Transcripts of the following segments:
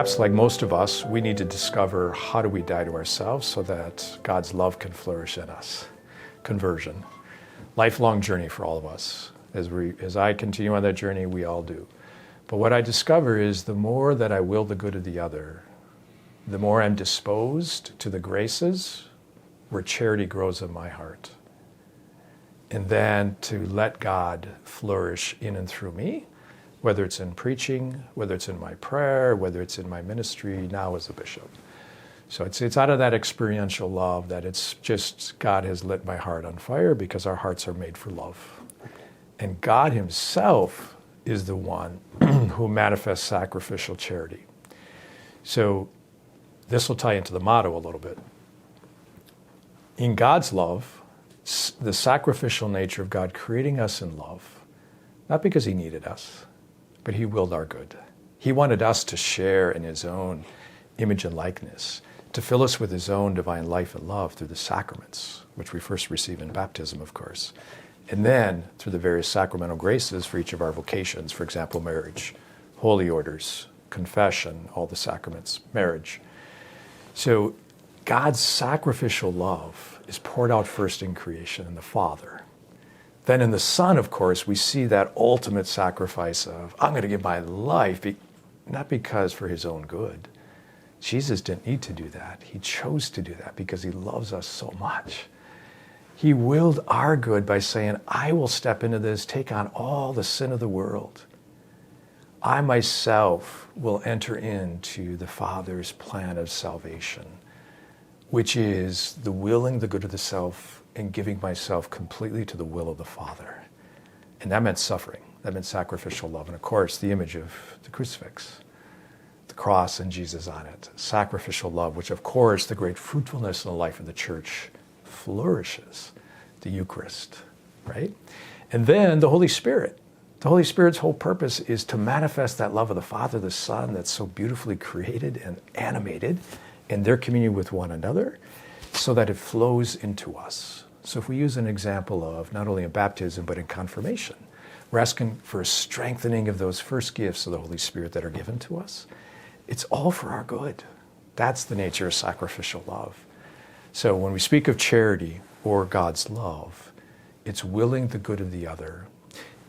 perhaps like most of us, we need to discover how do we die to ourselves so that God's love can flourish in us. Conversion. Lifelong journey for all of us. As I continue on that journey, we all do. But what I discover is the more that I will the good of the other, the more I'm disposed to the graces where charity grows in my heart. And then to let God flourish in and through me, whether it's in preaching, whether it's in my prayer, whether it's in my ministry, now as a bishop. So it's out of that experiential love that it's just God has lit my heart on fire because our hearts are made for love. And God himself is the one who manifests sacrificial charity. So this will tie into the motto a little bit. In God's love, the sacrificial nature of God creating us in love, not because he needed us, but he willed our good. He wanted us to share in his own image and likeness, to fill us with his own divine life and love through the sacraments, which we first receive in baptism, of course, and then through the various sacramental graces for each of our vocations, for example, marriage, holy orders, confession, all the sacraments, marriage. So God's sacrificial love is poured out first in creation in the Father. Then in the Son, of course, we see that ultimate sacrifice of, I'm going to give my life, not because for his own good. Jesus didn't need to do that. He chose to do that because he loves us so much. He willed our good by saying, I will step into this, take on all the sin of the world. I myself will enter into the Father's plan of salvation, which is the willing the good of the self and giving myself completely to the will of the Father. And that meant suffering. That meant sacrificial love. And of course, the image of the crucifix, the cross and Jesus on it. Sacrificial love, which of course, the great fruitfulness in the life of the church flourishes. The Eucharist, right? And then the Holy Spirit. The Holy Spirit's whole purpose is to manifest that love of the Father, the Son, that's so beautifully created and animated in their communion with one another, so that it flows into us. So if we use an example of not only in baptism, but in confirmation, we're asking for a strengthening of those first gifts of the Holy Spirit that are given to us. It's all for our good. That's the nature of sacrificial love. So when we speak of charity or God's love, it's willing the good of the other.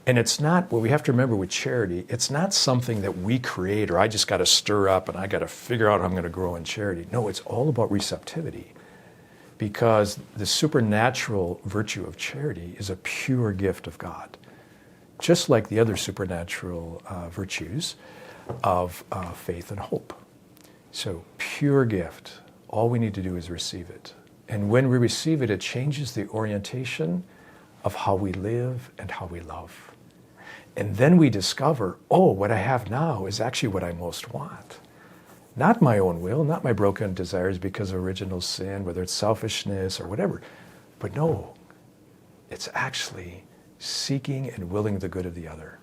And it's not, what we have to remember with charity, it's not something that we create or I just got to stir up and I got to figure out how I'm going to grow in charity. No, it's all about receptivity, because the supernatural virtue of charity is a pure gift of God, just like the other supernatural virtues of faith and hope. So pure gift. All we need to do is receive it. And when we receive it, it changes the orientation of how we live and how we love. And then we discover, oh, what I have now is actually what I most want. Not my own will, not my broken desires because of original sin, whether it's selfishness or whatever. But no, it's actually seeking and willing the good of the other.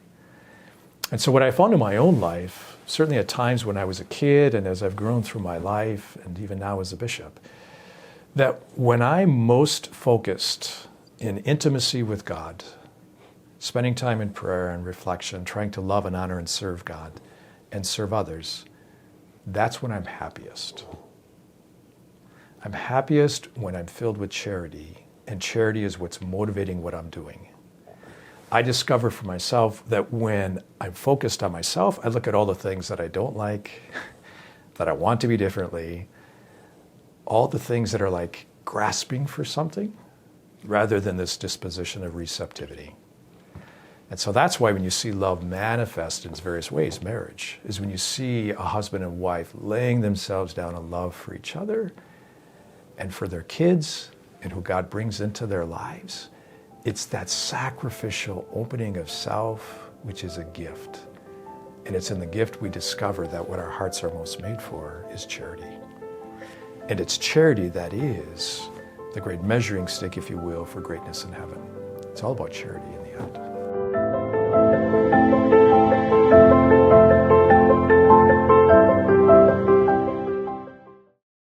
And so what I found in my own life, certainly at times when I was a kid and as I've grown through my life, and even now as a bishop, that when I'm most focused in intimacy with God, spending time in prayer and reflection, trying to love and honor and serve God and serve others, that's when I'm happiest. I'm happiest when I'm filled with charity, and charity is what's motivating what I'm doing. I discover for myself that when I'm focused on myself, I look at all the things that I don't like, that I want to be differently, all the things that are like grasping for something, rather than this disposition of receptivity. And so that's why when you see love manifest in its various ways, marriage, is when you see a husband and wife laying themselves down in love for each other and for their kids and who God brings into their lives. It's that sacrificial opening of self, which is a gift. And it's in the gift we discover that what our hearts are most made for is charity. And it's charity that is the great measuring stick, if you will, for greatness in heaven. It's all about charity in the end.